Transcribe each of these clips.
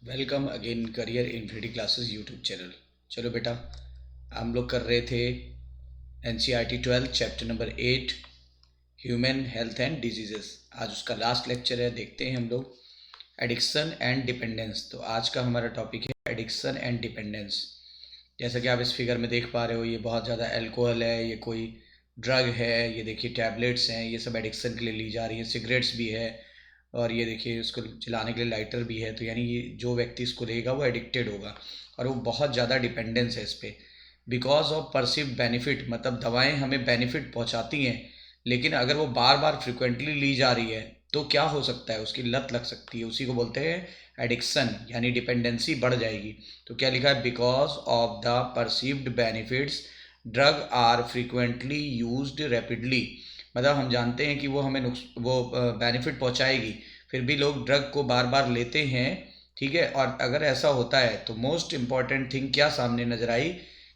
Welcome again career infinity classes YouTube channel. चलो बेटा, हम लोग कर रहे थे NCERT 12 chapter number 8 human health and diseases. आज उसका लास्ट लेक्चर है। देखते हैं हम लोग एडिक्शन एंड डिपेंडेंस। तो आज का हमारा टॉपिक है एडिक्शन एंड डिपेंडेंस। जैसा कि आप इस फिगर में देख पा रहे हो, ये बहुत ज़्यादा अल्कोहल है, ये कोई ड्रग है, ये देखिए टैबलेट्स हैं, ये सब एडिक्शन के लिए ली जा रही हैं। सिगरेट्स भी है और ये देखिए उसको जलाने के लिए लाइटर भी है। तो यानी ये जो व्यक्ति इसको लेगा वो एडिक्टेड होगा और वो बहुत ज़्यादा डिपेंडेंस है इस पर। बिकॉज ऑफ परसिव बेनिफिट, मतलब दवाएं हमें बेनिफिट पहुंचाती हैं, लेकिन अगर वो बार बार फ्रिक्वेंटली ली जा रही है तो क्या हो सकता है, उसकी लत लग सकती है। उसी को बोलते हैं एडिक्शन, यानी डिपेंडेंसी बढ़ जाएगी। तो क्या लिखा है, because of the perceived benefits drug are frequently used rapidly. मतलब हम जानते हैं कि वो हमें वो बेनिफिट पहुंचाएगी, फिर भी लोग ड्रग को बार बार लेते हैं। ठीक है, और अगर ऐसा होता है तो मोस्ट इम्पॉर्टेंट थिंग क्या सामने नजर आई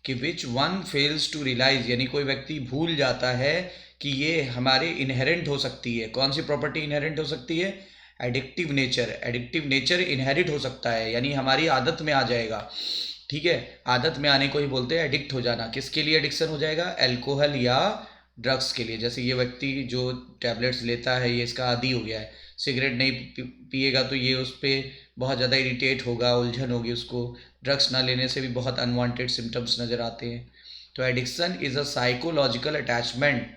कि which one fails to realise, यानी कोई व्यक्ति भूल जाता है कि ये हमारे इनहेरेंट हो सकती है। कौन सी प्रॉपर्टी इनहेरेंट हो सकती है? Addictive nature. Addictive nature inherit हो सकता है, यानी हमारी आदत में आ जाएगा। ठीक है, आदत में आने को ही बोलते हैं एडिक्ट हो जाना। किसके लिए एडिक्शन हो जाएगा? अल्कोहल या ड्रग्स के लिए। जैसे ये व्यक्ति जो टैबलेट्स लेता है ये इसका आदी हो गया है, सिगरेट नहीं पिएगा तो ये उस पर बहुत ज़्यादा इरिटेट होगा, उलझन होगी उसको। ड्रग्स ना लेने से भी बहुत अनवांटेड सिम्टम्स नज़र आते हैं। तो addiction is a psychological attachment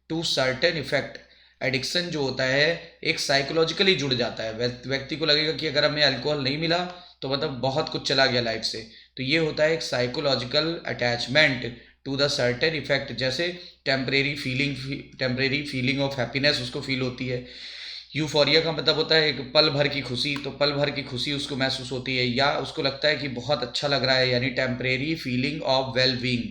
to certain effect. Addiction जो होता है एक साइकोलॉजिकली जुड़ जाता है। व्यक्ति को लगेगा कि अगर हमें अल्कोहल नहीं मिला तो मतलब बहुत कुछ चला गया लाइफ से। तो ये होता है एक psychological attachment to the certain effect. जैसे टेम्परेरी फीलिंग ऑफ हैप्पीनेस उसको फील होती है। यूफोरिया का मतलब होता है एक पल भर की खुशी, तो पल भर की खुशी उसको महसूस होती है, या उसको लगता है कि बहुत अच्छा लग रहा है, यानी temporary feeling of well being.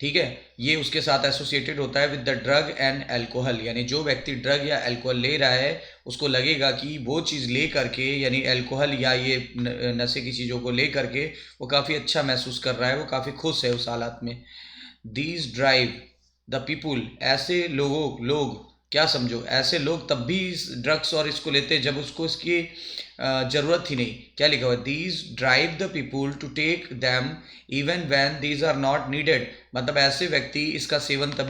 ठीक है, ये उसके साथ एसोसिएटेड होता है with the drug and alcohol. यानी जो व्यक्ति ड्रग या अल्कोहल ले रहा है उसको लगेगा कि वो चीज़ ले करके, यानी अल्कोहल या ये नशे की चीज़ों को ले करके वो काफ़ी अच्छा महसूस कर रहा है, वो काफ़ी खुश है उस हालात में। दीज ड्राइव द पीपुल, ऐसे लोग क्या समझो, ऐसे लोग तब भी ड्रग्स और इसको लेते हैं जब उसको इसकी ज़रूरत ही नहीं। क्या लिखा हुआ है, these drive the people to take them even when these are not needed. मतलब ऐसे व्यक्ति इसका सेवन तब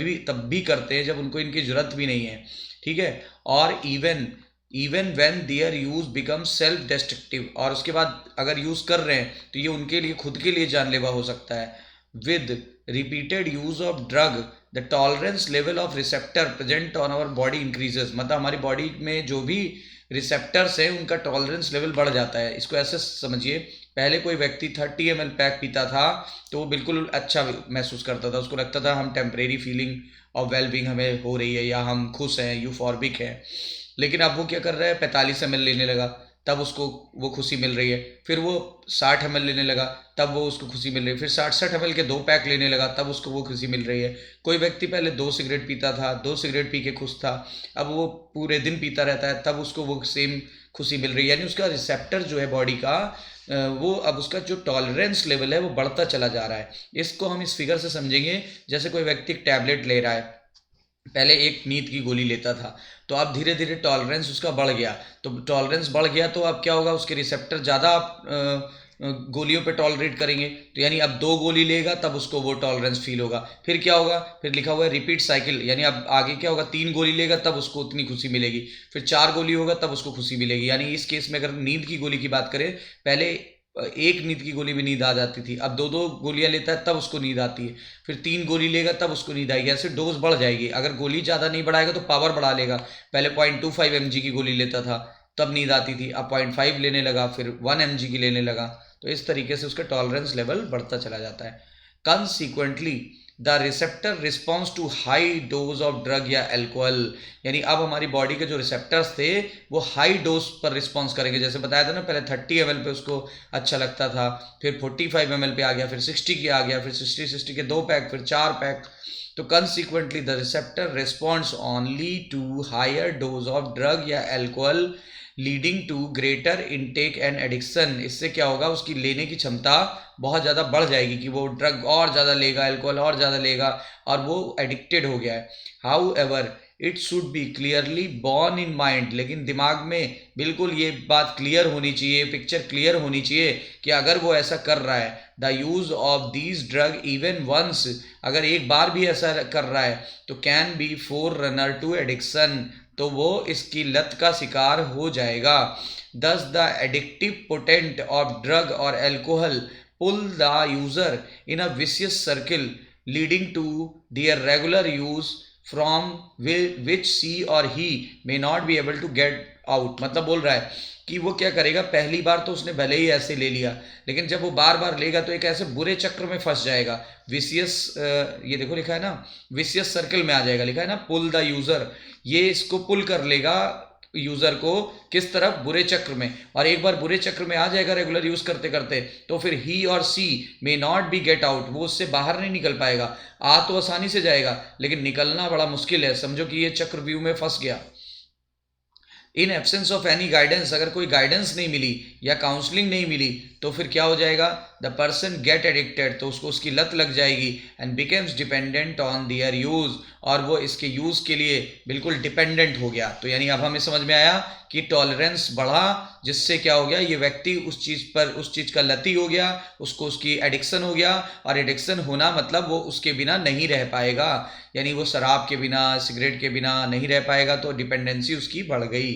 भी करते हैं जब उनको इनकी ज़रूरत भी नहीं है। ठीक है, और even when their use become self destructive, और उसके बाद अगर यूज़ कर रहे हैं तो ये उनके लिए, खुद के लिए जानलेवा हो सकता है। with repeated use of drug the tolerance level of receptor present on our body increases। मतलब हमारी बॉडी में जो भी रिसेप्टर्स हैं उनका टॉलरेंस लेवल बढ़ जाता है। इसको ऐसे समझिए, पहले कोई व्यक्ति 30 ml पैक पीता था तो वो बिल्कुल अच्छा महसूस करता था, उसको लगता था हम टेम्परेरी फीलिंग ऑफ वेलबींग हमें हो रही है या हम खुश हैं, यूफॉर्बिक हैं। लेकिन अब वो क्या कर रहा है, 45 ml लेने लगा, तब उसको वो खुशी मिल रही है। फिर वो 60 ml लेने लगा, तब वो उसको खुशी मिल रही है। फिर 60-60 ml के 2 पैक लेने लगा, तब उसको वो खुशी मिल रही है। कोई व्यक्ति पहले 2 सिगरेट पीता था, 2 सिगरेट पी के खुश था, अब वो पूरे दिन पीता रहता है, तब उसको वो सेम खुशी मिल रही है। यानी उसका रिसेप्टर जो है बॉडी का, वो अब उसका जो टॉलरेंस लेवल है वो बढ़ता चला जा रहा है। इसको हम इस फिगर से समझेंगे। जैसे कोई व्यक्ति एक टैबलेट ले रहा है, पहले एक नींद की गोली लेता था, तो अब धीरे धीरे टॉलरेंस उसका बढ़ गया। तो टॉलरेंस बढ़ गया तो अब क्या होगा, उसके रिसेप्टर ज़्यादा गोलियों पे टॉलरेट करेंगे। तो यानी अब 2 गोली लेगा तब उसको वो टॉलरेंस फील होगा। फिर क्या होगा, फिर लिखा हुआ है रिपीट साइकिल, यानी अब आगे क्या होगा, 3 गोली लेगा तब उसको उतनी खुशी मिलेगी, फिर 4 गोली होगा तब उसको खुशी मिलेगी। यानी इस केस में अगर नींद की गोली की बात करें, पहले एक नींद की गोली में नींद आ जाती थी, अब 2-2 गोलियां लेता है तब उसको नींद आती है। फिर 3 गोली लेगा तब उसको नींद आएगी। ऐसे डोज बढ़ जाएगी। अगर गोली ज़्यादा नहीं बढ़ाएगा तो पावर बढ़ा लेगा। पहले 0.25 mg की गोली लेता था तब नींद आती थी, अब 0.5 लेने लगा, फिर 1 mg की लेने लगा। तो इस तरीके से उसका टॉलरेंस लेवल बढ़ता चला जाता है। Consequently the receptor response to high dose of drug या एल्कोहल, यानी अब हमारी बॉडी के जो रिसेप्टर्स थे वो हाई डोज पर रिस्पॉन्स करेंगे। जैसे बताया था ना, पहले 30 ml पे उसको अच्छा लगता था, फिर 45 ml पे आ गया, फिर 60 के आ गया, फिर 60 के 2 पैक, फिर 4 पैक। तो consequently the receptor responds only to higher dose of drug या alcohol leading to greater intake and addiction. इससे क्या होगा, उसकी लेने की क्षमता बहुत ज़्यादा बढ़ जाएगी कि वो ड्रग और ज़्यादा लेगा, अल्कोहल और ज़्यादा लेगा, और वो एडिक्टेड हो गया है। How ever it should be clearly born in mind, लेकिन दिमाग में बिल्कुल ये बात क्लियर होनी चाहिए, पिक्चर क्लियर होनी चाहिए कि अगर वो ऐसा कर रहा है, the use of these drug even once, अगर एक बार भी ऐसा कर रहा है तो can be forerunner to addiction, तो वो इसकी लत का शिकार हो जाएगा। Thus the addictive potent of drug और alcohol pull the user in a vicious circle leading to their regular use from which she or he may not be able to get out। मतलब बोल रहा है कि वो क्या करेगा, पहली बार तो उसने भले ही ऐसे ले लिया, लेकिन जब वो बार बार लेगा तो एक ऐसे बुरे चक्र में फंस जाएगा। विशियस, ये देखो लिखा है ना, विशियस सर्कल में आ जाएगा, लिखा है ना पुल द यूजर, ये इसको पुल कर लेगा यूजर को किस तरफ, बुरे चक्र में। और एक बार बुरे चक्र में आ जाएगा रेगुलर यूज करते करते, तो फिर ही और she may not be get out, वो उससे बाहर नहीं निकल पाएगा। आ तो आसानी से जाएगा लेकिन निकलना बड़ा मुश्किल है, समझो कि ये चक्रव्यूह में फंस गया। In absence of any guidance, अगर कोई गाइडेंस नहीं मिली या काउंसलिंग नहीं मिली तो फिर क्या हो जाएगा, द पर्सन गेट एडिक्टेड, तो उसको उसकी लत लग जाएगी, and becomes dependent on their use, और वो इसके यूज के लिए बिल्कुल डिपेंडेंट हो गया। तो यानी अब हमें समझ में आया कि टॉलरेंस बढ़ा, जिससे क्या हो गया, ये व्यक्ति उस चीज़ पर, उस चीज़ का लती हो गया, उसको उसकी एडिक्शन हो गया, और एडिक्शन होना मतलब वो उसके बिना नहीं रह पाएगा, यानी वो शराब के बिना, सिगरेट के बिना नहीं रह पाएगा, तो डिपेंडेंसी उसकी बढ़ गई।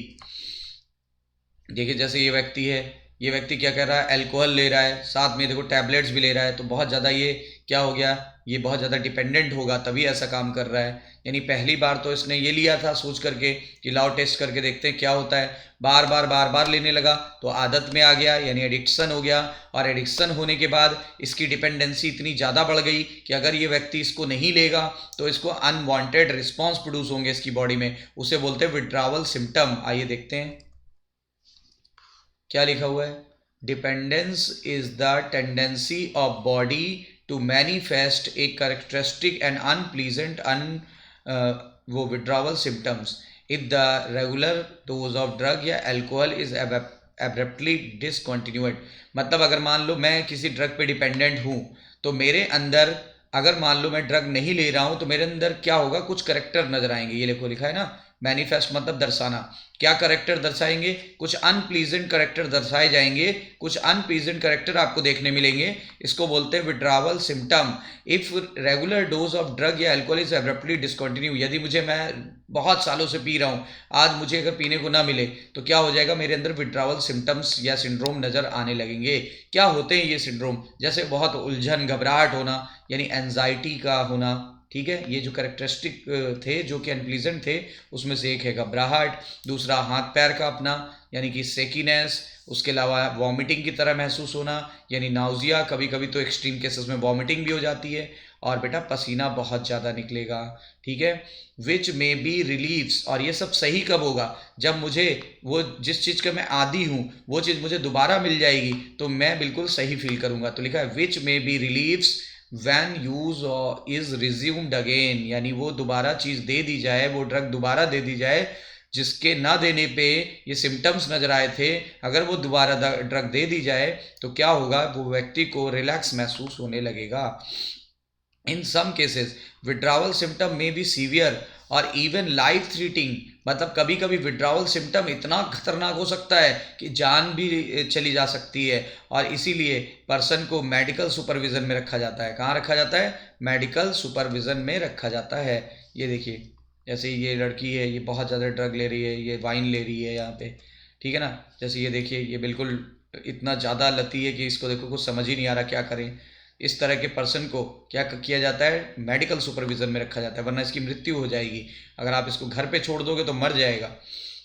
देखिए जैसे ये व्यक्ति है, ये व्यक्ति क्या कर रहा है, अल्कोहल ले रहा है, साथ में देखो टैबलेट्स भी ले रहा है, तो बहुत ज़्यादा ये क्या हो गया, ये बहुत ज़्यादा डिपेंडेंट होगा तभी ऐसा काम कर रहा है। यानी पहली बार तो इसने ये लिया था सोच करके कि लाओ टेस्ट करके देखते हैं क्या होता है, बार बार लेने लगा तो आदत में आ गया, यानी एडिक्शन हो गया, और एडिक्शन होने के बाद इसकी डिपेंडेंसी इतनी ज़्यादा बढ़ गई कि अगर ये व्यक्ति इसको नहीं लेगा तो इसको अनवांटेड रिस्पॉन्स प्रोड्यूस होंगे इसकी बॉडी में, उसे बोलते हैं विड्रावल सिम्टम। आइए देखते हैं क्या लिखा हुआ है। Dependence is the tendency of body to manifest a characteristic and unpleasant वो withdrawal symptoms if the regular dose of drug या एल्कोहल इज एब्रप्टली डिसकंटिन्यूड। मतलब अगर मान लो मैं किसी ड्रग पे डिपेंडेंट हूँ तो मेरे अंदर, अगर मान लो मैं ड्रग नहीं ले रहा हूँ तो मेरे अंदर क्या होगा, कुछ करेक्टर नजर आएंगे। ये लिखो लिखा है ना, मैनिफेस्ट मतलब दर्शाना, क्या करेक्टर दर्शाएंगे, कुछ अनप्लीजेंट करेक्टर दर्शाए जाएंगे, कुछ अनप्लीजेंट करेक्टर आपको देखने मिलेंगे, इसको बोलते हैं withdrawal symptom. If regular dose of drug या अल्कोहल इज एब्रप्टली डिसकंटिन्यू, यदि मुझे, मैं बहुत सालों से पी रहा हूँ, आज मुझे अगर पीने को ना मिले तो क्या हो जाएगा, मेरे अंदर विड्रावल सिम्टम्स या सिंड्रोम नजर आने लगेंगे। क्या होते हैं ये सिंड्रोम, जैसे बहुत उलझन, घबराहट होना, यानी एंजाइटी का होना, ठीक है, ये जो कैरेक्टरिस्टिक थे जो कि अनप्लीजेंट थे उसमें से एक है घबराहट, दूसरा हाथ पैर का अपना यानी कि सेकीनेस, उसके अलावा वॉमिटिंग की तरह महसूस होना यानी नाउजिया, कभी कभी तो एक्सट्रीम केसेस में वॉमिटिंग भी हो जाती है, और बेटा पसीना बहुत ज़्यादा निकलेगा, ठीक है, विच मे बी रिलीव्स। और ये सब सही कब होगा, जब मुझे वो जिस चीज़ का मैं आदी हूँ वो चीज़ मुझे दोबारा मिल जाएगी तो मैं बिल्कुल सही फील करूँगा। तो लिखा है which may be relieves when use is resumed again, यानी वो दोबारा चीज़ दे दी जाए, वो ड्रग दोबारा दे दी जाए जिसके ना देने पे ये सिम्टम्स नजर आए थे, अगर वो दोबारा ड्रग दे दी जाए तो क्या होगा, वो व्यक्ति को रिलैक्स महसूस होने लगेगा। इन सम केसेस विड्रावल सिम्टम में बी सीवियर और इवन लाइफ थ्रेटनिंग, मतलब कभी कभी विड्रावल सिम्टम इतना खतरनाक हो सकता है कि जान भी चली जा सकती है, और इसीलिए पर्सन को मेडिकल सुपरविजन में रखा जाता है। कहाँ रखा जाता है, मेडिकल सुपरविजन में रखा जाता है। ये देखिए जैसे ये लड़की है, ये बहुत ज़्यादा ड्रग ले रही है, ये वाइन ले रही है यहाँ पे, ठीक है ना, जैसे ये देखिए ये बिल्कुल इतना ज़्यादा लती है कि इसको देखो कुछ समझ ही नहीं आ रहा क्या करें। इस तरह के पर्सन को क्या किया जाता है, मेडिकल सुपरविजन में रखा जाता है, वरना इसकी मृत्यु हो जाएगी। अगर आप इसको घर पे छोड़ दोगे तो मर जाएगा।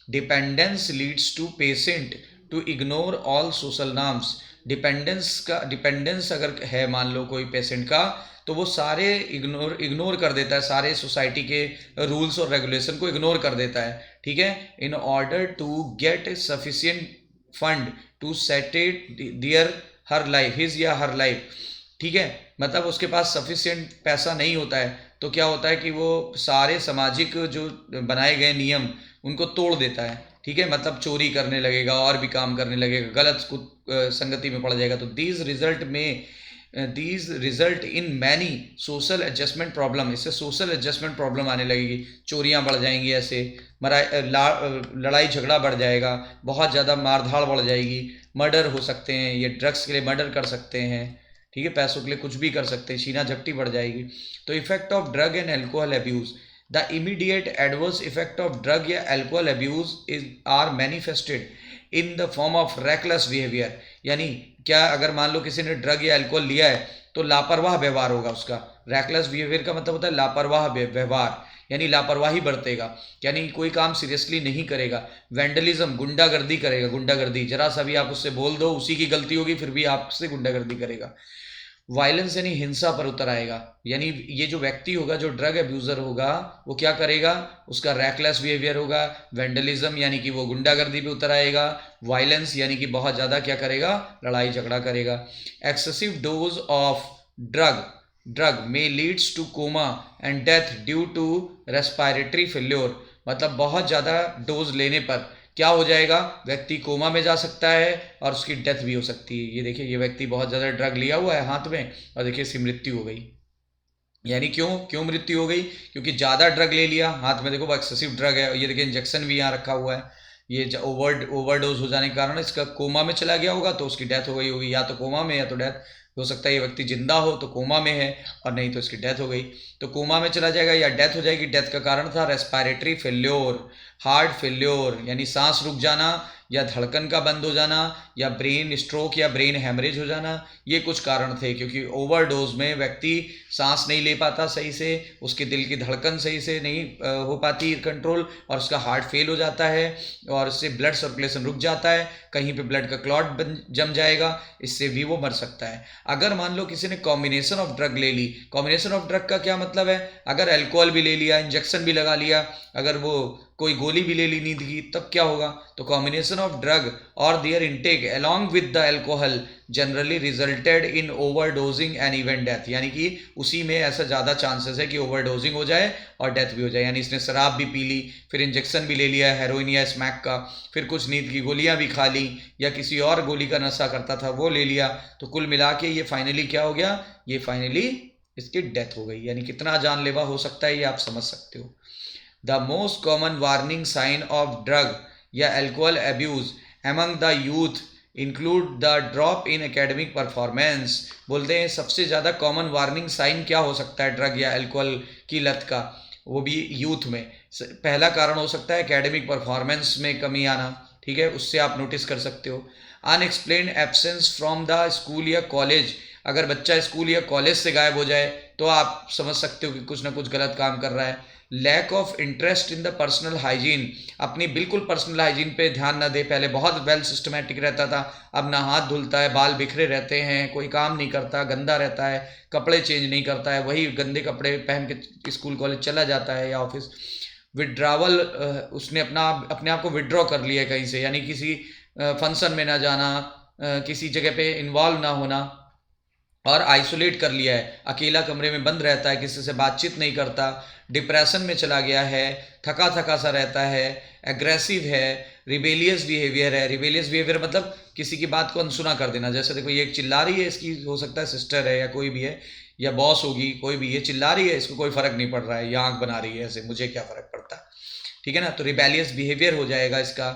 Dependence leads to patient to ignore all social norms. Dependence अगर है मान लो कोई पेशेंट का, तो वो सारे इग्नोर कर देता है, सारे सोसाइटी के रूल्स और रेगुलेशन को इग्नोर कर देता है, ठीक है, in order to get sufficient fund to satiate their her life, his या हर लाइफ, ठीक है, मतलब उसके पास सफिशिएंट पैसा नहीं होता है तो क्या होता है कि वो सारे सामाजिक जो बनाए गए नियम उनको तोड़ देता है, ठीक है, मतलब चोरी करने लगेगा और भी काम करने लगेगा, गलत संगति में पड़ जाएगा। तो दीज रिजल्ट में these result in many social adjustment problem, इससे सोशल एडजस्टमेंट प्रॉब्लम आने लगेगी, चोरियां बढ़ जाएंगी, ऐसे लड़ाई झगड़ा बढ़ जाएगा, बहुत ज़्यादा मारधाड़ बढ़ जाएगी, मर्डर हो सकते हैं, ये ड्रग्स के लिए मर्डर कर सकते हैं, ठीक है, पैसों के लिए कुछ भी कर सकते हैं, छीना झपटी बढ़ जाएगी। तो effect of drug and alcohol abuse, the immediate adverse effect of drug या alcohol abuse is are manifested in the form of reckless behaviour, यानी क्या अगर मान लो किसी ने ड्रग या अल्कोहल लिया है तो लापरवाह व्यवहार होगा उसका। रेकलेस बिहेवियर का मतलब होता है लापरवाह व्यवहार, यानी लापरवाही बरतेगा, यानी कोई काम सीरियसली नहीं करेगा। वेंडलिज्म, गुंडागर्दी करेगा, गुंडागर्दी, जरा सा भी आप उससे बोल दो उसी की गलती होगी फिर भी आपसे गुंडागर्दी करेगा। वायलेंस यानी हिंसा पर उतर आएगा, यानी ये जो व्यक्ति होगा जो ड्रग अब्यूज़र होगा वो क्या करेगा, उसका रैकलेस बिहेवियर होगा। वेंडलिज्म यानी कि वो गुंडागर्दी पे उतर आएगा। वायलेंस यानी कि बहुत ज़्यादा क्या करेगा, लड़ाई झगड़ा करेगा। एक्सेसिव डोज ऑफ ड्रग में leads to coma and death due to respiratory failure, मतलब बहुत ज़्यादा डोज लेने पर क्या हो जाएगा, व्यक्ति कोमा में जा सकता है और उसकी डेथ भी हो सकती है। ये देखिए, ये व्यक्ति बहुत ज़्यादा ड्रग लिया हुआ है हाथ में और देखिए इसकी मृत्यु हो गई। यानी क्यों क्यों मृत्यु हो गई, क्योंकि ज़्यादा ड्रग ले लिया हाथ में, देखो वो एक्सेसिव ड्रग है, ये देखिए इंजेक्शन भी यहाँ रखा हुआ है, ये ओवरडोज हो जाने के कारण इसका कोमा में चला गया होगा तो उसकी डेथ हो गई होगी, या तो कोमा में या तो डेथ हो सकता है। ये व्यक्ति जिंदा हो तो कोमा में है और नहीं तो इसकी डेथ हो गई, तो कोमा में चला जाएगा या डेथ हो जाएगी। डेथ का कारण था रेस्पायरेटरी फेल्योर, हार्ट फेल्योर यानी सांस रुक जाना या धड़कन का बंद हो जाना, या ब्रेन स्ट्रोक या ब्रेन हेमरेज हो जाना, ये कुछ कारण थे। क्योंकि ओवरडोज में व्यक्ति सांस नहीं ले पाता सही से, उसके दिल की धड़कन सही से नहीं हो पाती कंट्रोल, और उसका हार्ट फेल हो जाता है और इससे ब्लड सर्कुलेशन रुक जाता है, कहीं पे ब्लड का क्लॉट बन जम जाएगा, इससे भी वो मर सकता है। अगर मान लो किसी ने कॉम्बिनेशन ऑफ ड्रग ले ली, कॉम्बिनेशन ऑफ ड्रग का क्या मतलब है, अगर अल्कोहल भी ले लिया, इंजेक्शन भी लगा लिया, अगर वो कोई गोली भी ले ली नींद की, तब क्या होगा, तो कॉम्बिनेशन ऑफ ड्रग और their intake along with the alcohol generally resulted in overdosing and even death, यानी कि उसी में ऐसा ज़्यादा चांसेस है कि ओवरडोजिंग हो जाए और डेथ भी हो जाए। यानी इसने शराब भी पी ली, फिर इंजेक्शन भी ले लिया हेरोइन या स्मैक का, फिर कुछ नींद की गोलियां भी खा ली, या किसी और गोली का नशा करता था वो ले लिया, तो कुल मिला के ये फाइनली क्या हो गया, ये फाइनली इसकी डेथ हो गई। यानी कितना जानलेवा हो सकता है ये आप समझ सकते हो। The most common warning sign of drug या alcohol abuse among the youth include the drop in academic performance, बोलते हैं सबसे ज़्यादा कॉमन वार्निंग साइन क्या हो सकता है ड्रग या अल्कोहल की लत का, वो भी यूथ में। पहला कारण हो सकता है एकेडमिक परफॉर्मेंस में कमी आना, ठीक है, उससे आप नोटिस कर सकते हो। Unexplained absence from the school या कॉलेज, अगर बच्चा स्कूल या कॉलेज से गायब हो जाए तो आप समझ सकते हो कि कुछ ना कुछ गलत काम कर रहा है। Lack of interest in the personal hygiene, अपनी बिल्कुल पर्सनल हाइजीन पे ध्यान ना दे, पहले बहुत वेल सिस्टमेटिक रहता था, अब ना हाथ धुलता है, बाल बिखरे रहते हैं, कोई काम नहीं करता, गंदा रहता है, कपड़े चेंज नहीं करता है, वही गंदे कपड़े पहन के स्कूल कॉलेज चला जाता है या ऑफिस। विड्रावल, उसने अपने आप को विड्रॉ कर लिया है कहीं से, यानी किसी फंक्शन में ना जाना, किसी जगह पे इन्वॉल्व ना होना, और आइसोलेट कर लिया है, अकेला कमरे में बंद रहता है, किसी से बातचीत नहीं करता, डिप्रेशन में चला गया है, थका थका सा रहता है, एग्रेसिव है, रिबेलियस बिहेवियर है। रिबेलियस बिहेवियर मतलब किसी की बात को अनसुना कर देना, जैसे देखो ये एक चिल्ला रही है, इसकी हो सकता है सिस्टर है या कोई भी है या बॉस होगी, कोई भी, ये चिल्ला रही है, इसको कोई फर्क नहीं पड़ रहा है, ये आंख बना रही है ऐसे, मुझे क्या फर्क पड़ता है, ठीक है ना, तो रिबेलियस बिहेवियर हो जाएगा इसका।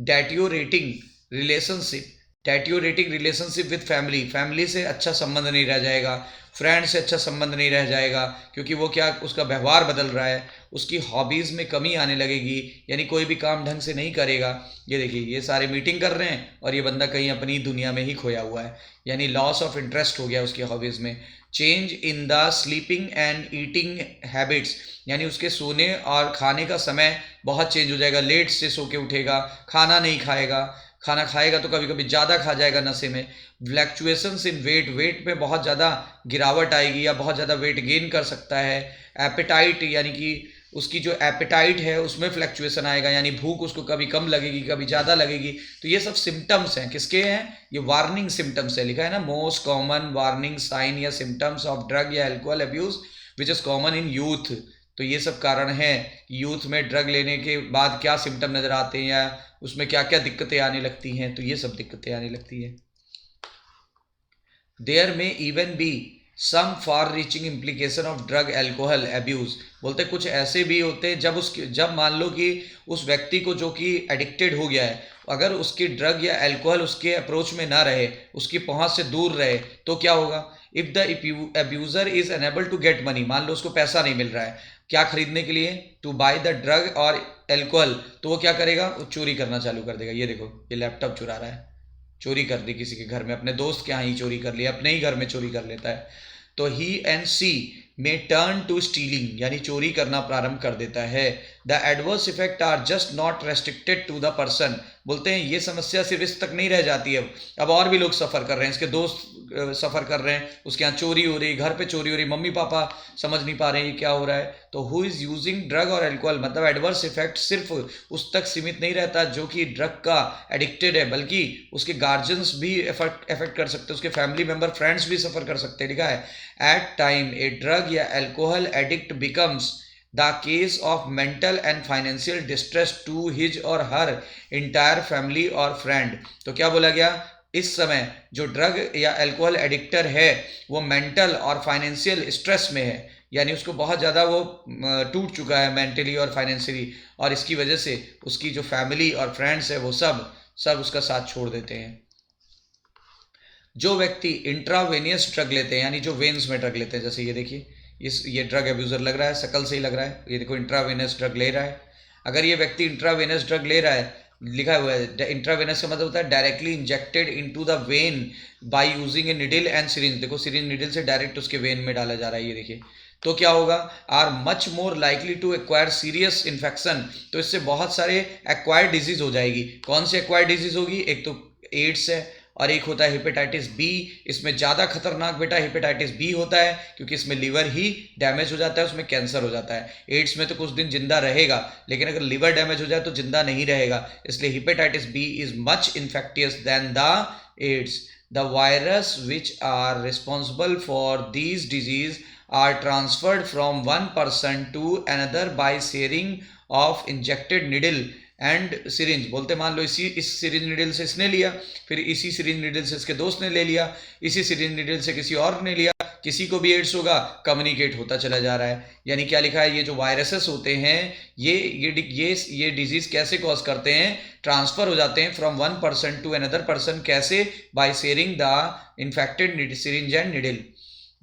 Deteriorating relationship, deteriorating relationship with family, family से अच्छा संबंध नहीं रह जाएगा, फ्रेंड से अच्छा संबंध नहीं रह जाएगा, क्योंकि वो क्या, उसका व्यवहार बदल रहा है, उसकी हॉबीज़ में कमी आने लगेगी, यानी कोई भी काम ढंग से नहीं करेगा। ये देखिए ये सारे मीटिंग कर रहे हैं और ये बंदा कहीं अपनी दुनिया में ही खोया हुआ है, यानी लॉस ऑफ इंटरेस्ट हो गया उसकी हॉबीज़ में। Change in the sleeping and eating habits, यानी उसके सोने और खाने का समय बहुत चेंज हो जाएगा, लेट से सो के उठेगा, खाना नहीं खाएगा, खाना खाएगा तो कभी कभी ज़्यादा खा जाएगा नशे में। फ्लैक्चुएशंस इन वेट, वेट में बहुत ज़्यादा गिरावट आएगी या बहुत ज़्यादा वेट गेन कर सकता है। एपेटाइट, यानी कि उसकी जो एपेटाइट है उसमें फ्लैक्चुएशन आएगा, यानी भूख उसको कभी कम लगेगी कभी ज़्यादा लगेगी। तो ये सब सिम्टम्स हैं, किसके हैं, ये वार्निंग सिम्टम्स है, लिखा है ना, मोस्ट कॉमन वार्निंग साइन या सिम्टम्स ऑफ ड्रग या alcohol abuse which is common in youth. तो ये सब कारण हैं यूथ में ड्रग लेने के बाद क्या सिम्टम नज़र आते हैं या उसमें क्या क्या दिक्कतें आने लगती हैं, तो ये सब दिक्कतें आने लगती हैं। There may even be some far reaching implication of drug alcohol abuse. बोलते कुछ ऐसे भी होते हैं जब मान लो कि उस व्यक्ति को जो कि एडिक्टेड हो गया है, अगर उसकी ड्रग या एल्कोहल उसके अप्रोच में ना रहे, उसकी पहुंच से दूर रहे, तो क्या होगा? If the abuser is unable to get money, मान लो उसको पैसा नहीं मिल रहा है क्या खरीदने के लिए, टू बाय द ड्रग और एल्कोहल, तो वो क्या करेगा? वो चोरी करना चालू कर देगा। ये देखो, ये लैपटॉप चुरा रहा है, चोरी कर दी किसी के घर में, अपने दोस्त के यहाँ ही चोरी कर लिया, अपने ही घर में चोरी कर लेता है। तो ही एंड सी में टर्न टू स्टीलिंग, यानी चोरी करना प्रारंभ कर देता है। The adverse effect are just not restricted to the person. बोलते हैं ये समस्या सिर्फ इस तक नहीं रह जाती है, अब और भी लोग सफ़र कर रहे हैं, इसके दोस्त सफ़र कर रहे हैं, उसके यहाँ चोरी हो रही, घर पे चोरी हो रही, मम्मी पापा समझ नहीं पा रहे हैं ये क्या हो रहा है। तो हु इज़ यूजिंग ड्रग और एल्कोहल, मतलब एडवर्स इफेक्ट सिर्फ उस तक सीमित नहीं रहता जो कि ड्रग का एडिक्टेड है, बल्कि उसके गार्जियंस भी इफेक्ट कर सकते हैं, उसके फैमिली मेंबर फ्रेंड्स भी सफ़र कर सकते हैं। लिखा है एट टाइम ए ड्रग या alcohol addict becomes the case of mental and financial distress to his और हर इंटायर फैमिली और फ्रेंड। तो क्या बोला गया? इस समय जो ड्रग या एल्कोहल एडिक्टर है वो मेंटल और फाइनेंशियल स्ट्रेस में है, यानी उसको बहुत ज़्यादा वो टूट चुका है मेंटली और फाइनेंशियली, और इसकी वजह से उसकी जो फैमिली और फ्रेंड्स है वो सब उसका साथ छोड़ देते हैं। जो व्यक्ति इंट्रावेनियस ड्रग लेते हैं, यानी जो वेन्स में ड्रग लेते हैं, जैसे ये देखिए ये ड्रग एब्यूज़र लग रहा है, शकल से ही लग रहा है, ये देखो इंट्रावेनस ड्रग ले रहा है। अगर ये व्यक्ति इंट्रावेनस ड्रग ले रहा है, लिखा हुआ है इंट्रावेनस का मतलब होता है directly injected into the when by using A needle and syringe. देखो सिरिंज निडल से डायरेक्ट उसके वेन में डाला जा रहा है, ये देखिए। तो क्या होगा? Are much more likely to acquire serious infection. तो इससे बहुत सारे एक्वायर्ड डिजीज हो जाएगी। कौन सी एक्वायर्ड डिजीज होगी? एक तो एड्स है और एक होता है हेपेटाइटिस बी। इसमें ज़्यादा खतरनाक बेटा हेपेटाइटिस बी होता है, क्योंकि इसमें लीवर ही डैमेज हो जाता है, उसमें कैंसर हो जाता है। एड्स में तो कुछ दिन जिंदा रहेगा, लेकिन अगर लीवर डैमेज हो जाए तो जिंदा नहीं रहेगा, इसलिए hepatitis B is much infectious than the AIDS. The virus which are responsible for these disease are transferred from one person to another by sharing of injected needle and syringe. बोलते मान लो इस सिरिंज नीडल से इसने लिया, फिर इसी syringe needle से इसके दोस्त ने ले लिया, इसी सिरिंज नीडल से किसी और ने लिया, किसी को भी एड्स होगा, कम्युनिकेट होता चला जा रहा है। यानी क्या लिखा है? ये जो वायरसेस होते हैं ये डिजीज कैसे कॉज करते हैं? ट्रांसफर हो जाते हैं from one person to another person. कैसे? By sharing the infected syringe and needle.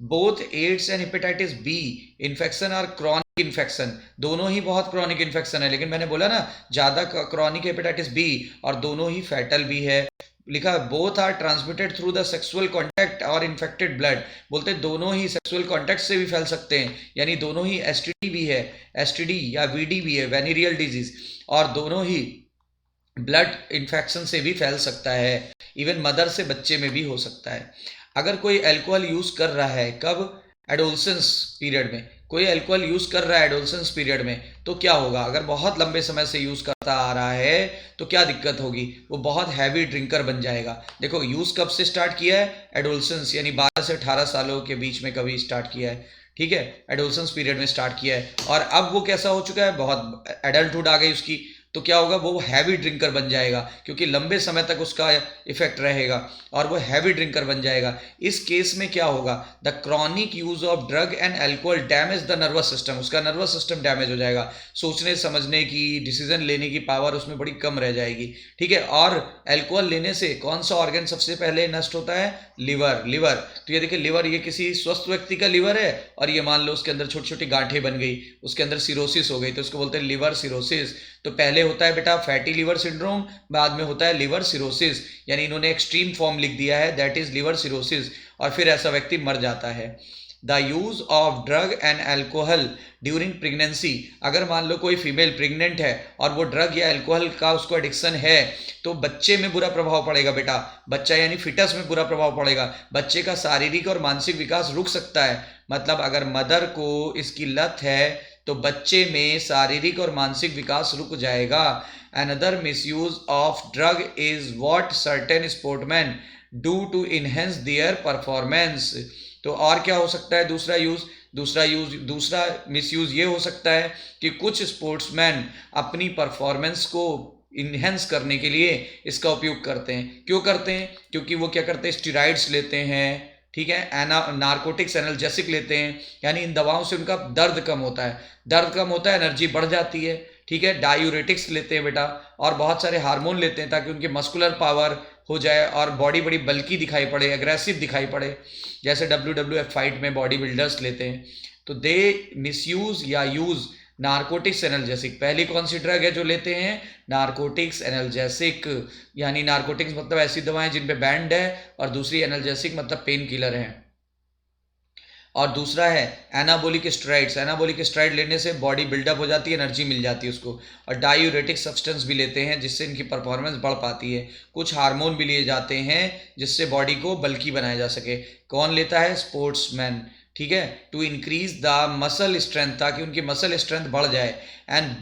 Both AIDS and hepatitis B infection are chronic infection. दोनों ही बहुत क्रॉनिक इन्फेक्शन है, लेकिन मैंने बोला ना ज़्यादा क्रॉनिक हेपेटाइटिस बी, और दोनों ही फैटल भी है। लिखा है both are transmitted through the sexual contact और इन्फेक्टेड ब्लड। बोलते दोनों ही सेक्सुअल कॉन्टैक्ट से भी फैल सकते हैं, यानी दोनों ही एसटीडी भी है, एसटीडी या वीडी भी है, वेनेरियल डिजीज, और दोनों ही ब्लड इन्फेक्शन से भी फैल सकता है। इवन मदर से बच्चे में भी हो सकता है। अगर कोई अल्कोहल यूज़ कर रहा है, कब? एडोलसेंस पीरियड में। कोई अल्कोहल यूज़ कर रहा है एडोलसेंस पीरियड में, तो क्या होगा? अगर बहुत लंबे समय से यूज़ करता आ रहा है तो क्या दिक्कत होगी? वो बहुत हैवी ड्रिंकर बन जाएगा। देखो यूज़ कब से स्टार्ट किया है? एडोलसेंस यानी 12 से 18 सालों के बीच में कभी स्टार्ट किया है, ठीक है, एडोलसेंस पीरियड में स्टार्ट किया है, और अब वो कैसा हो चुका है? बहुत एडल्टहुड आ गई उसकी, तो क्या होगा? वो हैवी ड्रिंकर बन जाएगा, क्योंकि लंबे समय तक उसका इफेक्ट रहेगा और वो हैवी ड्रिंकर बन जाएगा। इस केस में क्या होगा? The chronic use of drug and alcohol damage the nervous system. उसका नर्वस सिस्टम डैमेज हो जाएगा, सोचने समझने की, डिसीजन लेने की पावर उसमें बड़ी कम रह जाएगी, ठीक है। और अल्कोहल लेने से कौन सा ऑर्गन सबसे पहले नष्ट होता है? लिवर। तो ये देखिए लिवर, ये किसी स्वस्थ व्यक्ति का लिवर है, और ये मान लो उसके अंदर छोटी छोटी गांठें बन गई, उसके अंदर सिरोसिस हो गई, तो उसको बोलते हैं लिवर सिरोसिस। तो पहले होता है बेटा फैटी लिवर सिंड्रोम, बाद में होता है लिवर सिरोसिस, यानी इन्होंने एक्सट्रीम फॉर्म लिख दिया है, दैट इज लिवर सिरोसिस, और फिर ऐसा व्यक्ति मर जाता है। The use of drug and alcohol during pregnancy. अगर मान लो कोई फीमेल प्रेग्नेंट है और वो ड्रग या अल्कोहल का उसको एडिक्शन है, तो बच्चे में बुरा प्रभाव पड़ेगा बेटा, बच्चा यानी फिटस में बुरा प्रभाव पड़ेगा। बच्चे का शारीरिक और मानसिक विकास रुक सकता है। मतलब अगर मदर को इसकी लत है तो बच्चे में शारीरिक और मानसिक विकास रुक जाएगा। Another misuse of drug is what certain sportsman do to enhance their performance. तो और क्या हो सकता है? दूसरा मिसयूज ये हो सकता है कि कुछ स्पोर्ट्समैन अपनी परफॉर्मेंस को इन्हेंस करने के लिए इसका उपयोग करते हैं। क्यों करते हैं? क्योंकि वो क्या करते हैं? स्टेरॉइड्स लेते हैं, ठीक है। नारकोटिक्स एनाल्जेसिक लेते हैं, यानी इन दवाओं से उनका दर्द कम होता है, दर्द कम होता है, एनर्जी बढ़ जाती है, ठीक है। डायूरेटिक्स लेते हैं बेटा, और बहुत सारे हार्मोन लेते हैं ताकि उनकी मस्कुलर पावर हो जाए और बॉडी बड़ी बल्की दिखाई पड़े, एग्रेसिव दिखाई पड़े, जैसे WWF फाइट में बॉडी बिल्डर्स लेते हैं। तो दे मिसयूज या यूज नारकोटिक्स एनाल्जेसिक। पहली कौन सी ड्रग है जो लेते हैं? नारकोटिक्स एनाल्जेसिक, यानी नारकोटिक्स मतलब ऐसी दवाएं जिन पे बैंड है, और दूसरी एनाल्जेसिक मतलब पेन किलर है। और दूसरा है एनाबोलिक स्टेरॉइड्स। एनाबोलिक स्टेरॉइड लेने से बॉडी बिल्डअप हो जाती है, एनर्जी मिल जाती है उसको। और डायूरेटिक सब्सटेंस भी लेते हैं जिससे इनकी परफॉर्मेंस बढ़ पाती है। कुछ हार्मोन भी लिए जाते हैं जिससे बॉडी को बल्की बनाया जा सके। कौन लेता है? स्पोर्ट्समैन, ठीक है। To increase the muscle strength, ताकि उनकी मसल स्ट्रेंथ बढ़ जाए, एंड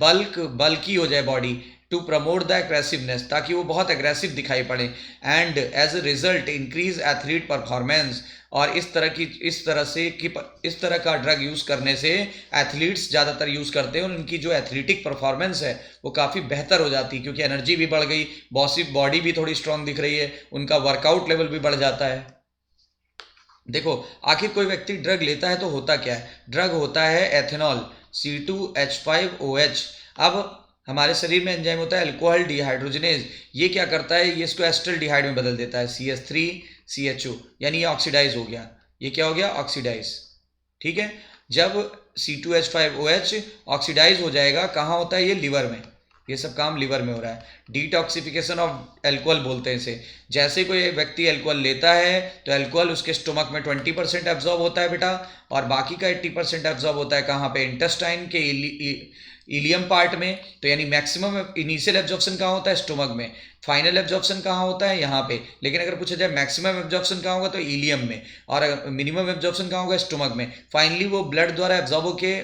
बल्की हो जाए body. To promote the aggressiveness, ताकि वो बहुत एग्रेसिव दिखाई पड़े, and as a result increase athlete performance. और इस तरह का ड्रग यूज करने से एथलीट्स ज़्यादातर यूज करते हैं, और उनकी जो एथलेटिक परफॉर्मेंस है वो काफ़ी बेहतर हो जाती है, क्योंकि एनर्जी भी बढ़ गई, बॉडी भी थोड़ी स्ट्रांग दिख रही है, उनका वर्कआउट लेवल भी बढ़ जाता है। देखो, आखिर कोई व्यक्ति ड्रग लेता है तो होता क्या है? ड्रग होता है एथेनॉल, C2H5OH। अब हमारे शरीर में एंजाइम होता है अल्कोहल डिहाइड्रोजनेज। ये क्या करता है? ये इसको एस्टल्डिहाइड में बदल देता है, CH3CHO, यानी ये ऑक्सीडाइज हो गया। ये क्या हो गया? ऑक्सीडाइज, ठीक है। जब C2H5OH ऑक्सीडाइज हो जाएगा, कहाँ होता है ये? लिवर में। ये सब काम लिवर में हो रहा है। डिटॉक्सिफिकेशन ऑफ एल्कोहल बोलते हैं इसे। जैसे कोई व्यक्ति अल्कोहल लेता है तो अल्कोहल उसके स्टोमक में 20% एब्जॉर्ब होता है बेटा, और बाकी का 80% एब्जॉर्ब होता है कहाँ पे? इंटेस्टाइन के इलियम पार्ट में। तो यानी मैक्सिमम इनिशियल एब्जॉर्प्शन कहाँ होता है? स्टोमक में। फाइनल एब्जॉर्प्शन कहाँ होता है? यहाँ पे। लेकिन अगर पूछा जाए मैक्सिमम एब्जॉर्प्शन कहाँ होगा, तो इलियम में, और मिनिमम एब्जॉर्प्शन कहाँ होगा? स्टोमक में। फाइनली वो ब्लड द्वारा एब्जॉर्ब होके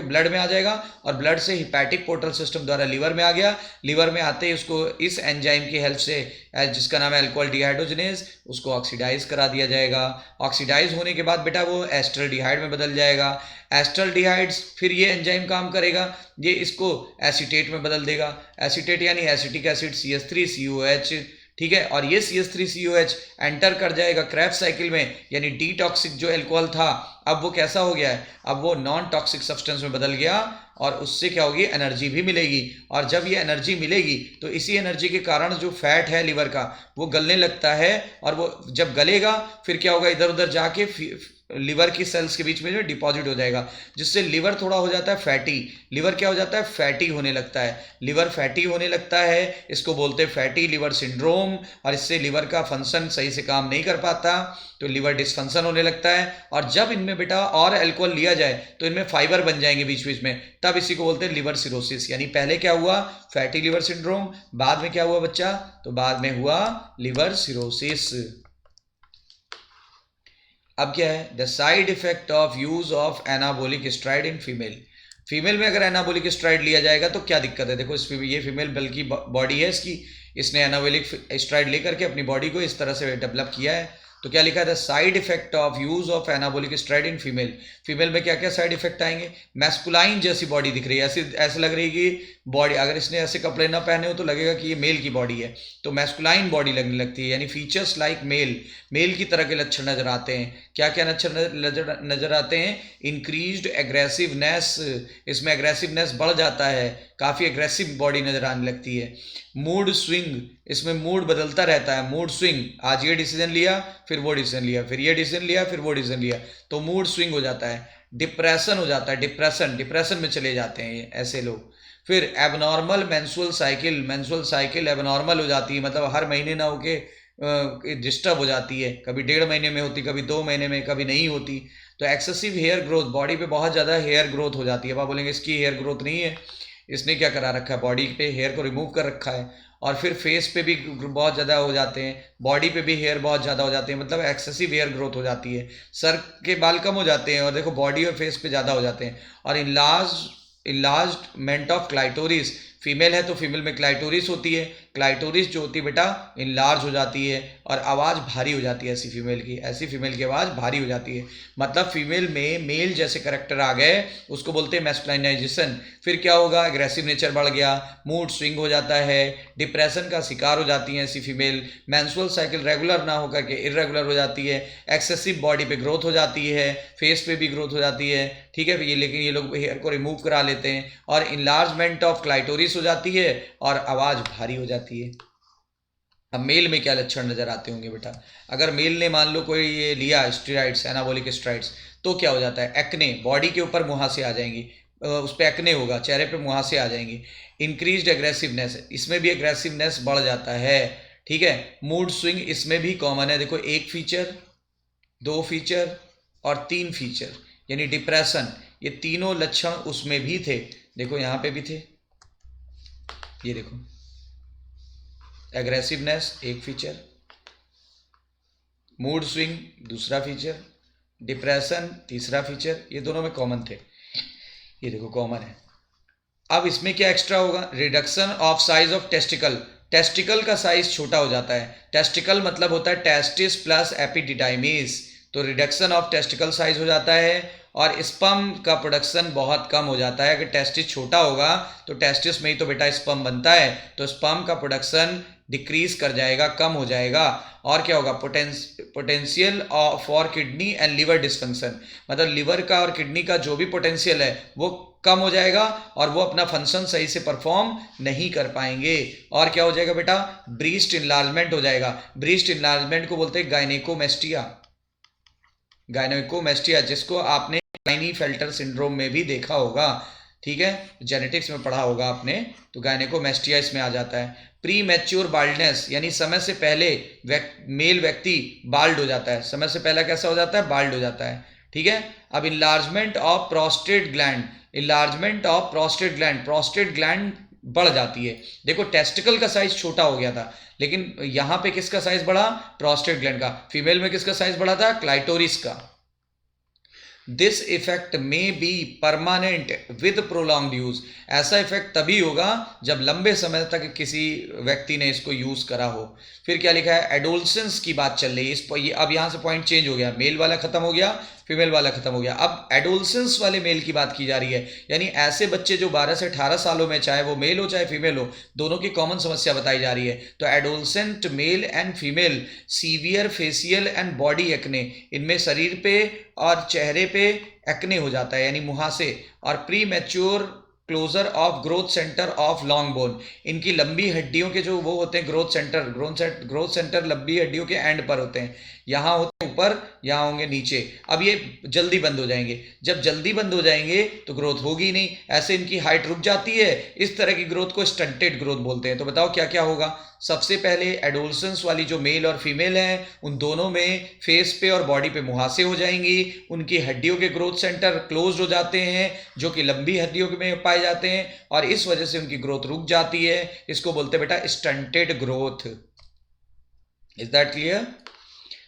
ब्लड में आ जाएगा, और ब्लड से हिपैटिक पोर्टल सिस्टम द्वारा लिवर में आ गया। लिवर में आते ही उसको इस एंजाइम की हेल्प से, जिसका नाम है अल्कोहल डिहाइड्रोजनेज, उसको ऑक्सीडाइज करा दिया जाएगा। ऑक्सीडाइज होने के बाद बेटा वो एस्टल्डिहाइड में बदल जाएगा। एस्टल्डिहाइड्स, फिर ये एंजाइम काम करेगा, ये इसको एसीटेट में बदल देगा। एसीटेट यानी एसिटिक एसिड, CH3COH, ठीक है। और ये CH3COH एंटर कर जाएगा क्रेब्स साइकिल में, यानी डीटॉक्सिक जो अल्कोहल था, अब वो कैसा हो गया है? अब वो नॉन टॉक्सिक सब्सटेंस में बदल गया, और उससे क्या होगी? एनर्जी भी मिलेगी। और जब ये एनर्जी मिलेगी तो इसी एनर्जी के कारण जो फैट है लिवर का, वो गलने लगता है, और वो जब गलेगा फिर क्या होगा? इधर उधर जाके लिवर की सेल्स के बीच में जो डिपॉजिट हो जाएगा, जिससे लिवर थोड़ा हो जाता है फैटी। लिवर क्या हो जाता है? फैटी होने लगता है। लिवर फैटी होने लगता है, इसको बोलते हैं फैटी लिवर सिंड्रोम, और इससे लिवर का फंक्शन सही से काम नहीं कर पाता, तो लिवर डिसफंक्शन होने लगता है। और जब इनमें बेटा और अल्कोहल लिया जाए तो इनमें फाइबर बन जाएंगे बीच बीच में, तब इसी को बोलते हैं लिवर सिरोसिस। यानी पहले क्या हुआ? Fatty liver syndrome. बाद में क्या हुआ बच्चा? तो बाद में हुआ लिवर सिरोसिस। अब क्या है? The side effect of use of anabolic steroid in female. Female में अगर एनाबोलिक स्टेरॉइड लिया जाएगा तो क्या दिक्कत है? देखो, ये फीमेल बल्कि बॉडी है इसकी, इसने एनाबोलिक स्टेरॉइड लेकर के अपनी बॉडी को इस तरह से डेवलप किया है। तो क्या लिखा है? The side effect of use of anabolic steroid in female. Female में क्या क्या साइड इफेक्ट आएंगे? मैस्कुलाइन जैसी बॉडी दिख रही है, ऐसे लग रही है कि बॉडी, अगर इसने ऐसे कपड़े ना पहने हो तो लगेगा कि ये मेल की बॉडी है, तो मैस्कुलाइन बॉडी लगने लगती है, यानी फीचर्स लाइक मेल की तरह के लक्षण नजर आते हैं। क्या क्या लक्षण नजर आते हैं? इंक्रीज्ड एग्रेसिवनेस, इसमें एग्रेसिवनेस बढ़ जाता है, काफ़ी एग्रेसिव बॉडी नजर आने लगती है। मूड स्विंग, इसमें मूड बदलता रहता है। मूड स्विंग, आज ये डिसीजन लिया, फिर वो डिसीजन लिया, फिर ये डिसीजन लिया, फिर वो डिसीजन लिया, तो मूड स्विंग हो जाता है। डिप्रेशन हो जाता है, डिप्रेशन में चले जाते हैं ऐसे लोग। फिर एबनॉर्मल मेंस्ट्रुअल साइकिल एबनॉर्मल हो जाती है, मतलब हर महीने ना होके डिस्टर्ब हो जाती है, कभी 1.5 महीने में होती, कभी 2 महीने में, कभी नहीं होती। तो एक्सेसिव हेयर ग्रोथ, बॉडी पे बहुत ज़्यादा हेयर ग्रोथ हो जाती है। अब आप बोलेंगे इसकी हेयर ग्रोथ नहीं है, इसने क्या करा रखा है? बॉडी पे हेयर को रिमूव कर रखा है। और फिर फेस पे भी बहुत ज़्यादा हो जाते हैं, बॉडी पे भी हेयर बहुत ज़्यादा हो जाते हैं, मतलब एक्सेसिव हेयर ग्रोथ हो जाती है। सर के बाल कम हो जाते हैं, और देखो बॉडी और फेस पे ज़्यादा हो जाते हैं। और इनलार्जमेंट ऑफ क्लाइटोरिस, फीमेल है तो फीमेल में क्लाइटोरिस होती है, क्लाइटोरिस जो होती है बेटा इनलार्ज हो जाती है और आवाज़ भारी हो जाती है ऐसी फीमेल की आवाज़ भारी हो जाती है। मतलब फीमेल में मेल जैसे करेक्टर आ गए, उसको बोलते हैं मैस्कुलिनाइजेशन। फिर क्या होगा, एग्रेसिव नेचर बढ़ गया, मूड स्विंग हो जाता है, डिप्रेशन का शिकार हो जाती हैं ऐसी फीमेल, मेंस्ट्रुअल साइकिल रेगुलर ना होकर के इरेगुलर हो जाती है, एक्सेसिव बॉडी पे ग्रोथ हो जाती है, फेस पे भी ग्रोथ हो जाती है, ठीक है। लेकिन ये लोग हेयर को रिमूव करा लेते हैं और इनलार्जमेंट ऑफ क्लाइटोरिस हो जाती है और आवाज़ भारी हो जाती है। अब मेल में क्या लक्षण नजर आते होंगे बेटा, अगर मेल ने मान लो कोई ये लिया स्टेरॉइड्स, एनाबॉलिक स्टेरॉइड्स, तो क्या हो जाता है, एक्ने, बॉडी के ऊपर मुहासे आ जाएंगी, उस पर एक्ने होगा, चेहरे पे मुहासे आ जाएंगे। इंक्रीज्ड एग्रेसिवनेस, इसमें भी एग्रेसिवनेस बढ़ जाता है, ठीक है। मूड स्विंग इसमें भी कॉमन है, देखो 1 फीचर, 2 फीचर और 3 फीचर, यानी डिप्रेशन, ये तीनों लक्षण उसमें भी थे, देखो यहाँ पे भी थे, ये देखो एग्रेसिवनेस 1 फीचर, मूड स्विंग दूसरा फीचर, डिप्रेशन तीसरा फीचर, ये दोनों में कॉमन थे, ये देखो कॉमन है। अब इसमें क्या एक्स्ट्रा होगा, reduction of size of testicle, testicle का साइज छोटा हो जाता है, टेस्टिकल मतलब होता है टेस्टिस प्लस एपिडिडाइमिस, तो रिडक्शन ऑफ टेस्टिकल साइज हो जाता है और स्पर्म का प्रोडक्शन बहुत कम हो जाता है। अगर टेस्टिस छोटा होगा तो टेस्टिस में ही तो बेटा स्पर्म बनता है, तो स्पर्म का प्रोडक्शन डिक्रीज कर जाएगा, कम हो जाएगा। और क्या होगा, potential for kidney and liver dysfunction, मतलब लिवर का और किडनी का जो भी पोटेंशियल है वो कम हो जाएगा और वो अपना फंक्शन सही से परफॉर्म नहीं कर पाएंगे। और क्या हो जाएगा बेटा, ब्रीस्ट इनलार्जमेंट हो जाएगा, ब्रीस्ट इनलार्जमेंट को बोलते हैं गायनेकोमेस्टिया, गायनेकोमेस्टिया जिसको आपने क्लाइनीफेल्टर सिंड्रोम में भी देखा होगा, ठीक है, जेनेटिक्स में पढ़ा होगा आपने, तो गायनेकोमेस्टिया इसमें आ जाता है। प्री मैच्योर बाल्डनेस, यानी समय से पहले मेल व्यक्ति बाल्ड हो जाता है, समय से पहले कैसा हो जाता है, बाल्ड हो जाता है, ठीक है। अब enlargement of prostate gland, enlargement of prostate gland, prostate gland बढ़ जाती है। देखो टेस्टिकल का साइज छोटा हो गया था, लेकिन यहां पे किसका साइज बढ़ा, प्रोस्टेट ग्लैंड का। फीमेल में किसका साइज बढ़ा था, क्लाइटोरिस का। दिस इफेक्ट में be permanent with prolonged use, ऐसा इफेक्ट तभी होगा जब लंबे समय तक किसी व्यक्ति ने इसको यूज करा हो। फिर क्या लिखा है, एडोलसेंस की बात चल रही है, ये अब यहां से पॉइंट चेंज हो गया, मेल वाला खत्म हो गया, फीमेल वाला खत्म हो गया, अब एडोलसेंस वाले मेल की बात की जा रही है, यानी ऐसे बच्चे जो 12 से 18 सालों में, चाहे वो मेल हो चाहे फीमेल हो, दोनों की कॉमन समस्या बताई जा रही है। तो adolescent male and female severe facial and body acne, इनमें शरीर पे और चेहरे पे एक्ने हो जाता है यानी मुहासे। और premature closure of growth centre of long bone, इनकी लंबी हड्डियों के जो वो होते हैं ग्रोथ सेंटर लंबी हड्डियों के एंड पर होते हैं, यहाँ होते हैं ऊपर, यहाँ होंगे नीचे। अब ये जल्दी बंद हो जाएंगे, जब जल्दी बंद हो जाएंगे तो ग्रोथ होगी नहीं, ऐसे इनकी हाइट रुक जाती है, इस तरह की ग्रोथ को स्टंटेड ग्रोथ बोलते हैं। तो बताओ क्या क्या होगा, सबसे पहले एडोलसेंस वाली जो मेल और फीमेल हैं उन दोनों में फेस पे और बॉडी पे मुहासे हो जाएंगी, उनकी हड्डियों के ग्रोथ सेंटर क्लोज हो जाते हैं जो कि लंबी हड्डियों में पाए जाते हैं और इस वजह से उनकी ग्रोथ रुक जाती है, इसको बोलते हैं बेटा stunted growth. Is that clear.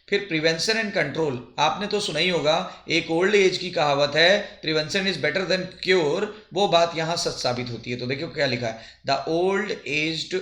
फिर प्रिवेंशन एंड कंट्रोल, आपने तो सुना ही होगा, एक ओल्ड एज की कहावत है, prevention is better than cure, वो बात यहां सच साबित होती है। तो देखो क्या लिखा है, the old age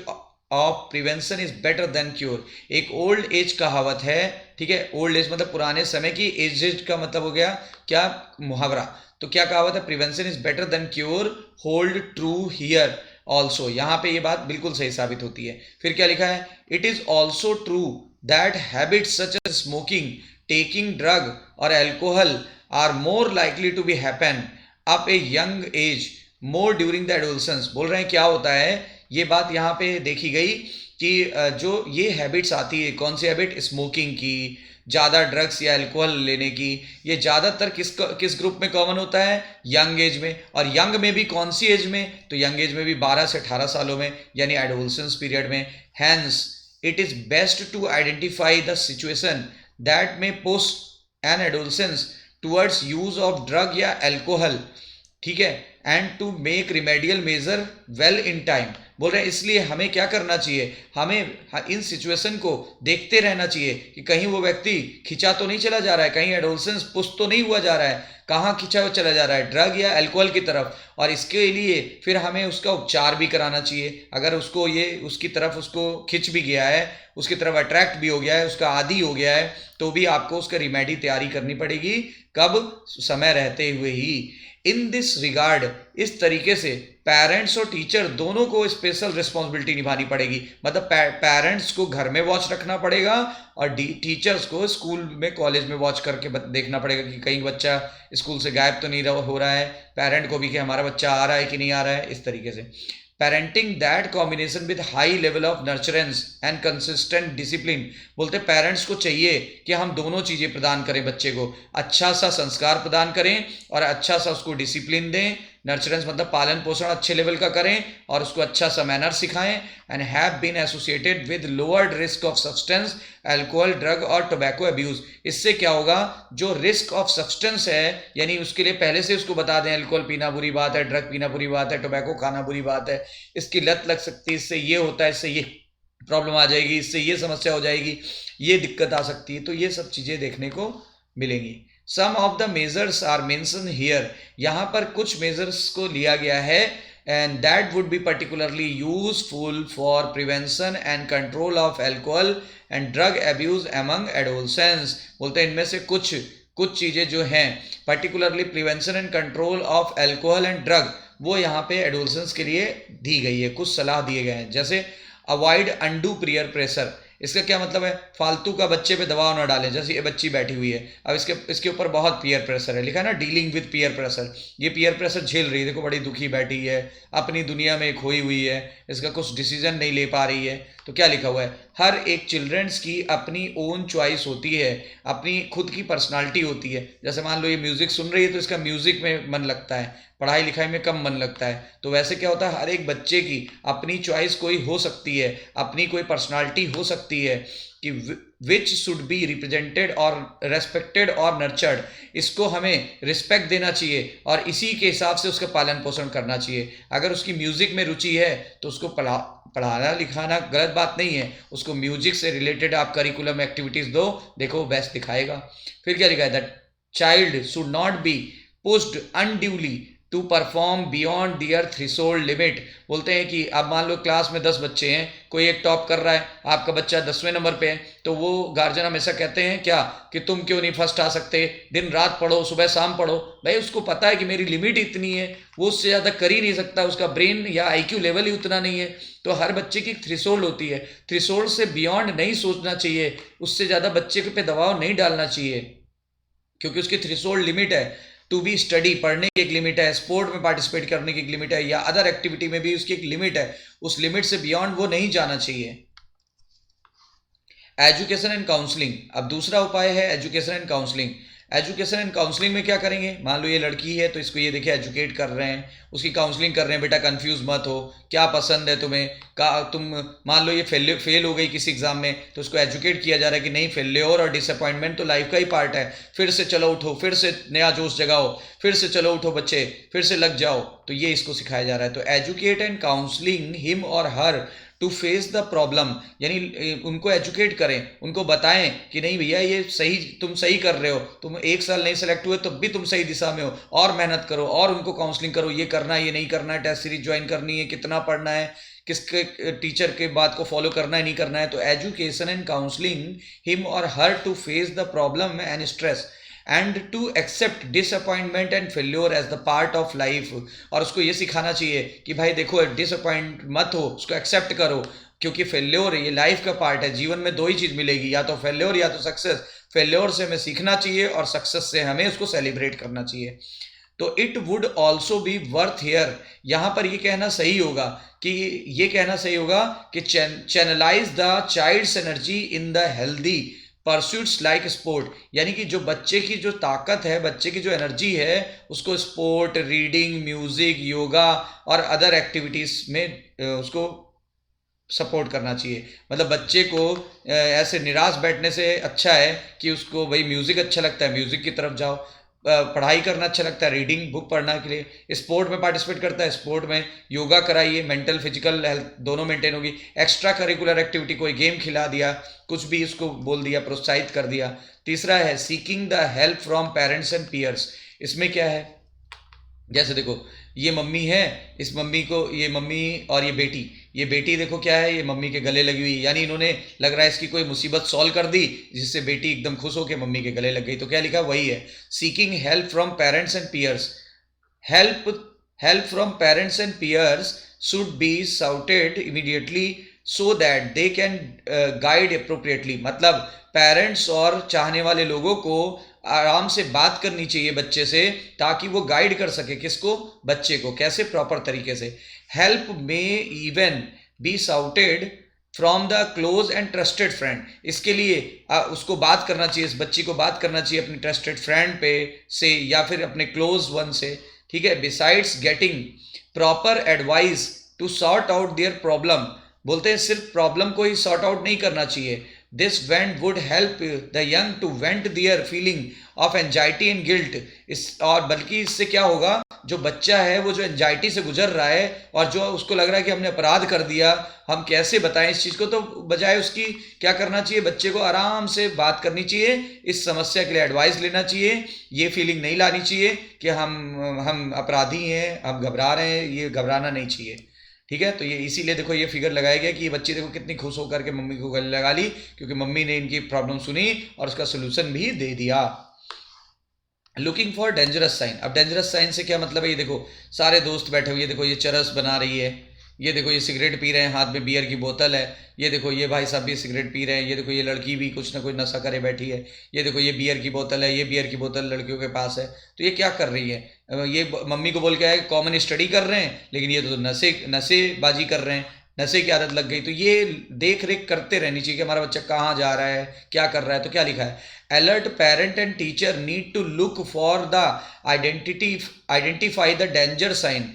of prevention is better than cure, एक ओल्ड एज कहावत है, ठीक है। ओल्ड एज मतलब पुराने समय की, एजेड का मतलब हो गया क्या, मुहावरा। तो क्या कहावत है, prevention is better than cure, hold true here also, यहाँ पे ये बात बिल्कुल सही साबित होती है। फिर क्या लिखा है, it is also true that habits such as smoking, taking drug or alcohol are more likely to be happen up a young age more during the adolescence। बोल रहे हैं क्या होता है, ये बात यहाँ पे देखी गई कि जो ये हैबिट्स आती है, कौन सी हैबिट, स्मोकिंग की, ज़्यादा ड्रग्स या अल्कोहल लेने की, ये ज़्यादातर किस ग्रुप में कॉमन होता है, यंग एज में। और यंग में भी कौन सी एज में, तो यंग एज में भी 12 से 18 सालों में, यानी एडोलसेंस पीरियड में। Hence it is best to identify the situation that may push an adolescence towards use of drug या alcohol, ठीक है, and to make remedial measure well in time. बोल रहे हैं इसलिए हमें क्या करना चाहिए, हमें इन सिचुएशन को देखते रहना चाहिए कि कहीं वो व्यक्ति खिंचा तो नहीं चला जा रहा है, कहीं एडोलसेंस पुश तो नहीं हुआ जा रहा है, कहाँ खिंचा हुआ चला जा रहा है, ड्रग या अल्कोहल की तरफ। और इसके लिए फिर हमें उसका उपचार भी कराना चाहिए। अगर उसको ये उसकी तरफ उसको खिंच भी गया है, उसकी तरफ अट्रैक्ट भी हो गया है, उसका आदी हो गया है, तो भी आपको उसका रिमेडी तैयारी करनी पड़ेगी। कब? समय रहते हुए ही। इन दिस रिगार्ड, इस तरीके से पेरेंट्स और टीचर दोनों को स्पेशल रिस्पॉन्सिबिलिटी निभानी पड़ेगी। मतलब पेरेंट्स को घर में वॉच रखना पड़ेगा और टीचर्स को स्कूल में कॉलेज में वॉच करके देखना पड़ेगा कि कहीं बच्चा स्कूल से गायब तो नहीं हो रहा है, पेरेंट को भी कि हमारा बच्चा आ रहा है कि नहीं आ रहा है, इस तरीके से। Parenting that combination with high level of nurturance and consistent discipline. बोलते पेरेंट्स को चाहिए कि हम दोनों चीज़ें प्रदान करें बच्चे को, अच्छा सा संस्कार प्रदान करें और अच्छा सा उसको डिसिप्लिन दें। नर्चरेंस मतलब पालन पोषण अच्छे लेवल का करें और उसको अच्छा सा मैनर सिखाएं। And have been associated with lowered risk of substance, alcohol, drug और टोबैको अब्यूज। इससे क्या होगा, जो रिस्क ऑफ सब्सटेंस है, यानी उसके लिए पहले से उसको बता दें अल्कोहल पीना बुरी बात है, ड्रग पीना बुरी बात है, टोबैको खाना बुरी बात है, इसकी लत लग सकती है, इससे ये होता है, इससे ये प्रॉब्लम आ जाएगी, इससे ये समस्या हो जाएगी, ये दिक्कत आ सकती है। तो ये सब चीज़ें देखने को मिलेंगी। Some of the measures are mention here. यहाँ पर कुछ मेजर्स को लिया गया है and that would be particularly useful for prevention and control of alcohol and drug abuse among adolescence. बोलते हैं इनमें से कुछ चीज़ें जो हैं particularly prevention and control of alcohol and drug, वो यहाँ पे एडोलसेंस के लिए दी गई है, कुछ सलाह दिए गए हैं। जैसे अवॉइड अनडू पीयर प्रेशर। इसका क्या मतलब है, फालतू का बच्चे पे दबाव ना डालें। जैसे ये बच्ची बैठी हुई है, अब इसके ऊपर बहुत पीयर प्रेशर है, लिखा है ना डीलिंग विद पीयर प्रेशर। ये पीयर प्रेशर झेल रही है, देखो बड़ी दुखी बैठी है, अपनी दुनिया में खोई हुई है, इसका कुछ डिसीजन नहीं ले पा रही है। तो क्या लिखा हुआ है, हर एक चिल्ड्रंस की अपनी ओन चॉइस होती है, अपनी खुद की पर्सनालिटी होती है। जैसे मान लो ये म्यूजिक सुन रही है तो इसका म्यूजिक में मन लगता है, पढ़ाई लिखाई में कम मन लगता है। तो वैसे क्या होता है, हर एक बच्चे की अपनी चॉइस कोई हो सकती है, अपनी कोई पर्सनालिटी हो सकती है कि विच शुड बी रिप्रेजेंटेड और रेस्पेक्टेड और नर्चर्ड। इसको हमें रिस्पेक्ट देना चाहिए और इसी के हिसाब से उसका पालन पोषण करना चाहिए। अगर उसकी म्यूजिक में रुचि है तो उसको पढ़ाना लिखाना गलत बात नहीं है, उसको म्यूजिक से रिलेटेड आप करिकुलम एक्टिविटीज दो, देखो बेस्ट दिखाएगा। फिर क्या लिखा है, that child should not be pushed unduly to perform beyond their threshold limit. बोलते हैं कि अब मान लो क्लास में 10 बच्चे हैं, कोई एक टॉप कर रहा है, आपका बच्चा 10वें नंबर पे है, तो वो गार्जियन हमेशा कहते हैं क्या कि तुम क्यों नहीं फर्स्ट आ सकते, दिन रात पढ़ो, सुबह शाम पढ़ो। भाई उसको पता है कि मेरी लिमिट इतनी है, वो उससे ज़्यादा कर ही नहीं सकता, उसका ब्रेन या आईक्यू लेवल ही उतना नहीं है। तो हर बच्चे की थ्रेशोल्ड होती है, थ्रेशोल्ड से बियॉन्ड नहीं सोचना चाहिए, उससे ज़्यादा बच्चे पे दबाव नहीं डालना चाहिए, क्योंकि उसकी थ्रेशोल्ड लिमिट है। टू बी स्टडी, पढ़ने की एक लिमिट है, स्पोर्ट में पार्टिसिपेट करने की एक लिमिट है, या अदर एक्टिविटी में भी उसकी एक लिमिट है, उस लिमिट से बियॉन्ड वो नहीं जाना चाहिए। एजुकेशन एंड काउंसलिंग, अब दूसरा उपाय है education and counselling. Education and counselling में क्या करेंगे, मान लो ये लड़की है तो इसको ये देखिए एजुकेट कर रहे हैं, उसकी काउंसलिंग कर रहे हैं, बेटा कंफ्यूज मत हो, क्या पसंद है तुम्हें, का तुम मान लो ये फेल हो गई किसी एग्जाम में, तो उसको एजुकेट किया जा रहा है कि नहीं, फेल्योर और डिसअपॉइंटमेंट तो लाइफ का ही पार्ट है, फिर से चलो उठो, फिर से नया जोश जगाओ, फिर से चलो उठो बच्चे, फिर से लग जाओ। तो ये इसको सिखाया जा रहा है। तो एजुकेट एंड काउंसलिंग हिम और her to face the problem, यानी उनको एजुकेट करें, उनको बताएं कि नहीं भैया ये सही, तुम सही कर रहे हो, तुम एक साल नहीं सेलेक्ट हुए तो भी तुम सही दिशा में हो, और मेहनत करो, और उनको काउंसलिंग करो, ये करना है, ये नहीं करना है, टेस्ट सीरीज ज्वाइन करनी है, कितना पढ़ना है, किसके टीचर के बात को फॉलो करना है नहीं करना है। तो एजुकेशन एंड काउंसलिंग हिम और her to face the problem and stress and to accept disappointment and failure as the part of life. और उसको ये सिखाना चाहिए कि भाई देखो डिसअपॉइंट मत हो, उसको एक्सेप्ट करो, क्योंकि फेल्योर ये लाइफ का पार्ट है। जीवन में दो ही चीज़ मिलेगी, या तो फेल्योर या तो सक्सेस। फेल्योर से हमें सीखना चाहिए और सक्सेस से हमें उसको सेलिब्रेट करना चाहिए। तो it would also be worth here, यहाँ पर ये कहना सही होगा कि channelize the child's energy in the healthy pursuits like sport, यानी कि जो बच्चे की जो ताकत है, बच्चे की जो एनर्जी है, उसको स्पोर्ट, रीडिंग, म्यूजिक, योगा और अदर एक्टिविटीज़ में उसको सपोर्ट करना चाहिए। मतलब बच्चे को ऐसे निराश बैठने से अच्छा है कि उसको भाई म्यूज़िक अच्छा लगता है, म्यूज़िक की तरफ जाओ, पढ़ाई करना अच्छा लगता है, रीडिंग बुक पढ़ना के लिए, स्पोर्ट में पार्टिसिपेट करता है, स्पोर्ट में योगा कराइए, मेंटल फिजिकल हेल्थ दोनों मेंटेन होगी। एक्स्ट्रा करिकुलर एक्टिविटी, कोई गेम खिला दिया, कुछ भी इसको बोल दिया, प्रोत्साहित कर दिया। तीसरा है seeking the help from parents and peers. इसमें क्या है, जैसे देखो ये मम्मी है, इस मम्मी को, ये मम्मी और ये बेटी देखो क्या है, ये मम्मी के गले लगी हुई, यानी इन्होंने लग रहा है इसकी कोई मुसीबत सॉल्व कर दी जिससे बेटी एकदम खुश होकर मम्मी के गले लग गई। तो क्या लिखा, वही है, seeking help from parents and peers. Help help from parents and peers should be sought immediately so that they can guide appropriately. मतलब पेरेंट्स और चाहने वाले लोगों को आराम से बात करनी चाहिए बच्चे से, ताकि वो गाइड कर सके किसको, बच्चे को, कैसे, प्रॉपर तरीके से। हेल्प में even B shouted from the close and trusted friend. इसके लिए उसको बात करना चाहिए, इस बच्ची को बात करना चाहिए अपनी ट्रस्टेड फ्रेंड पे से या फिर अपने क्लोज वन से, ठीक है। Besides getting proper advice to sort out their problem. बोलते हैं सिर्फ प्रॉब्लम को ही सॉर्ट आउट नहीं करना चाहिए। This vent would help the young to vent their feeling of anxiety and guilt। इस और बल्कि इससे क्या होगा, जो बच्चा है वो जो एंजाइटी से गुजर रहा है और जो उसको लग रहा है कि हमने अपराध कर दिया, हम कैसे बताएं इस चीज़ को, तो बजाय उसकी क्या करना चाहिए, बच्चे को आराम से बात करनी चाहिए, इस समस्या के लिए एडवाइस लेना चाहिए। ये फीलिंग नहीं लानी चाहिए कि हम अपराधी हैं, हम घबरा रहे हैं, ये घबराना नहीं चाहिए, ठीक है। तो ये इसीलिए देखो ये फिगर लगाया गया कि ये बच्ची देखो कितनी खुश होकर के मम्मी को गले लगा ली, क्योंकि मम्मी ने इनकी प्रॉब्लम सुनी और उसका सोल्यूशन भी दे दिया। Looking for dangerous sign. अब डेंजरस साइन से क्या मतलब है, ये देखो सारे दोस्त बैठे हुए, ये देखो ये चरस बना रही है, ये देखो ये सिगरेट पी रहे हैं, हाथ में बियर की बोतल है, ये देखो ये भाई साहब भी सिगरेट पी रहे हैं, ये देखो ये लड़की भी कुछ ना कुछ नशा करे बैठी है, ये देखो ये बियर की बोतल है, ये बियर की बोतल लड़कियों के पास है। तो ये क्या कर रही है, ये मम्मी को बोल के आए कॉमन स्टडी कर रहे हैं, लेकिन ये तो नशेबाजी कर रहे हैं, नशे की आदत लग गई। तो ये देख रेख करते रहनी चाहिए कि हमारा बच्चा कहाँ जा रहा है, क्या कर रहा है। तो क्या लिखा है, alert parent and teacher need to look for the identify the danger sign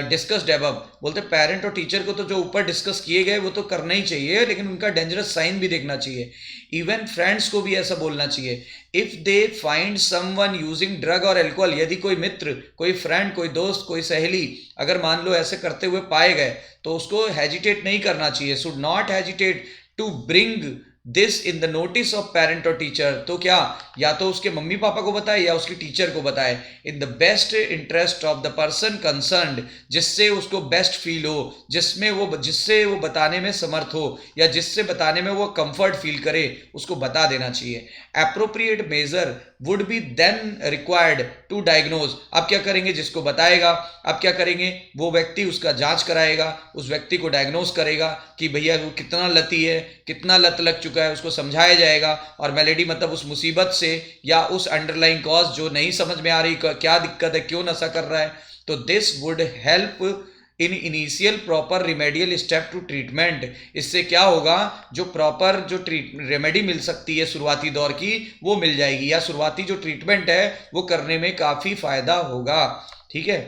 discussed above. बोलते पेरेंट और टीचर को तो जो ऊपर डिस्कस किए गए वो तो करना ही चाहिए, लेकिन उनका डेंजरस साइन भी देखना चाहिए। इवन फ्रेंड्स को भी ऐसा बोलना चाहिए, if they find someone using drug और एल्कोहल। यदि कोई मित्र, कोई फ्रेंड, कोई दोस्त, कोई सहेली अगर मान लो ऐसे करते हुए पाए गए, तो उसको हेजिटेट नहीं करना चाहिए, should not hesitate to bring this in the notice of parent और टीचर। तो क्या, या तो उसके मम्मी पापा को बताए या उसकी टीचर को बताए, in the best interest of the person concerned, जिससे उसको बेस्ट फील हो, जिससे वो बताने में समर्थ हो या जिससे बताने में वो कंफर्ट फील करे, उसको बता देना चाहिए। Appropriate measure would be then required to diagnose. अब क्या करेंगे, जिसको बताएगा, अब क्या करेंगे, वो व्यक्ति उसका जांच कराएगा, उस व्यक्ति को डायग्नोज करेगा कि भैया वो कितना लती है, कितना लत लग चुका है, उसको समझाया जाएगा। और मेलेडी मतलब उस मुसीबत से या उस अंडरलाइंग कॉज जो नहीं समझ में आ रही, क्या दिक्कत है, क्यों नशा कर रहा है, तो this would help in initial proper remedial step to treatment. इससे क्या होगा, जो प्रॉपर जो रेमेडी मिल सकती है शुरुआती दौर की, वो मिल जाएगी, या शुरुआती जो ट्रीटमेंट है वो करने में काफ़ी फायदा होगा, ठीक है।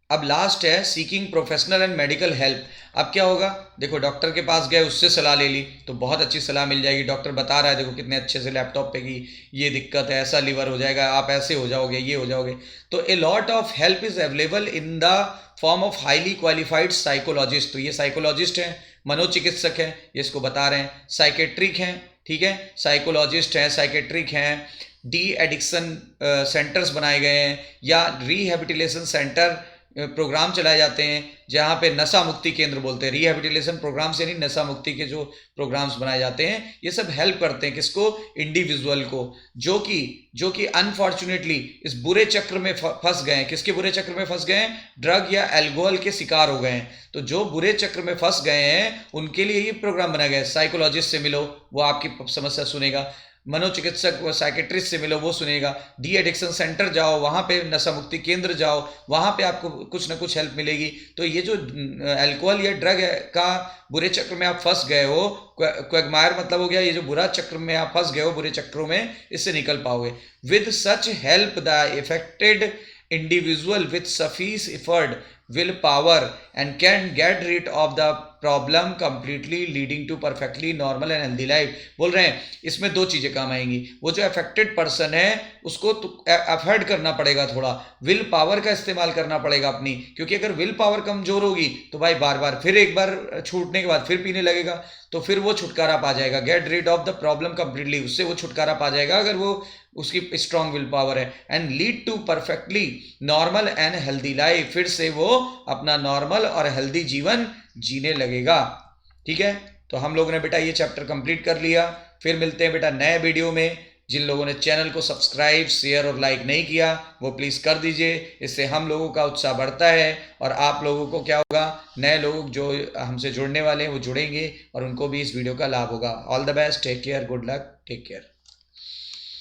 अब लास्ट है seeking professional and medical help. अब क्या होगा, देखो डॉक्टर के पास गए, उससे सलाह ले ली तो बहुत अच्छी सलाह मिल जाएगी। डॉक्टर बता रहा है देखो कितने अच्छे से लैपटॉप पे कि ये दिक्कत है, ऐसा लीवर हो जाएगा, आप ऐसे हो जाओगे, ये हो जाओगे। तो a lot of help is available in the form of highly qualified psychologist. तो ये साइकोलॉजिस्ट हैं, मनोचिकित्सक हैं, ये इसको बता रहे हैं, साइकेट्रिक हैं, ठीक है, साइकोलॉजिस्ट हैं, साइकेट्रिक हैं, डी एडिक्शन सेंटर्स बनाए गए हैं या रिहेबिलिटेशन सेंटर प्रोग्राम चलाए जाते हैं, जहाँ पे नशा मुक्ति केंद्र बोलते हैं, रिहेबिलिटेशन प्रोग्राम्स यानी नशा मुक्ति के जो प्रोग्राम्स बनाए जाते हैं। ये सब हेल्प करते हैं किसको, इंडिविजुअल को, जो कि अनफॉर्चुनेटली इस बुरे चक्र में फंस गए हैं। किसके बुरे चक्र में फंस गए हैं, ड्रग या एल्कोहल के शिकार हो गए हैं। तो जो बुरे चक्र में फंस गए हैं उनके लिए ये प्रोग्राम बनाया गया है। साइकोलॉजिस्ट से मिलो, वो आपकी समस्या सुनेगा, मनोचिकित्सक साइकेट्रिस्ट से मिलो, वो सुनेगा, डी एडिक्शन सेंटर जाओ, वहाँ पे नशा मुक्ति केंद्र जाओ, वहाँ पे आपको कुछ ना कुछ हेल्प मिलेगी। तो ये जो अल्कोहल या ड्रग का बुरे चक्र में आप फंस गए हो, क्वैगमायर मतलब हो गया ये जो बुरा चक्र में आप फंस गए हो, बुरे चक्रों में, इससे निकल पाओगे। With such help the affected individual with sufficient effort, will power and can get rid of the problem completely leading to perfectly normal and healthy life. बोल रहे हैं इसमें दो चीजें काम आएंगी। वो जो अफेक्टेड पर्सन है उसको अफर्ड करना पड़ेगा, थोड़ा विल पावर का इस्तेमाल करना पड़ेगा अपनी, क्योंकि अगर विल पावर कमजोर होगी तो भाई बार बार फिर एक बार छूटने के बाद फिर पीने लगेगा, तो फिर वो छुटकारा पा जाएगा। Get rid of the problem completely, उससे वो छुटकारा पा जाएगा अगर वो उसकी स्ट्रॉन्ग विल पावर है। And lead to perfectly normal and healthy life, फिर से वो अपना नॉर्मल और हेल्दी जीवन जीने लगेगा। ठीक है, तो हम लोगों ने बेटा ये चैप्टर कंप्लीट कर लिया। फिर मिलते हैं बेटा नए वीडियो में। जिन लोगों ने चैनल को सब्सक्राइब, शेयर और लाइक नहीं किया वो प्लीज़ कर दीजिए, इससे हम लोगों का उत्साह बढ़ता है और आप लोगों को क्या होगा, नए लोग जो हमसे जुड़ने वाले हैं वो जुड़ेंगे और उनको भी इस वीडियो का लाभ होगा। All the best, take care, good luck, take care.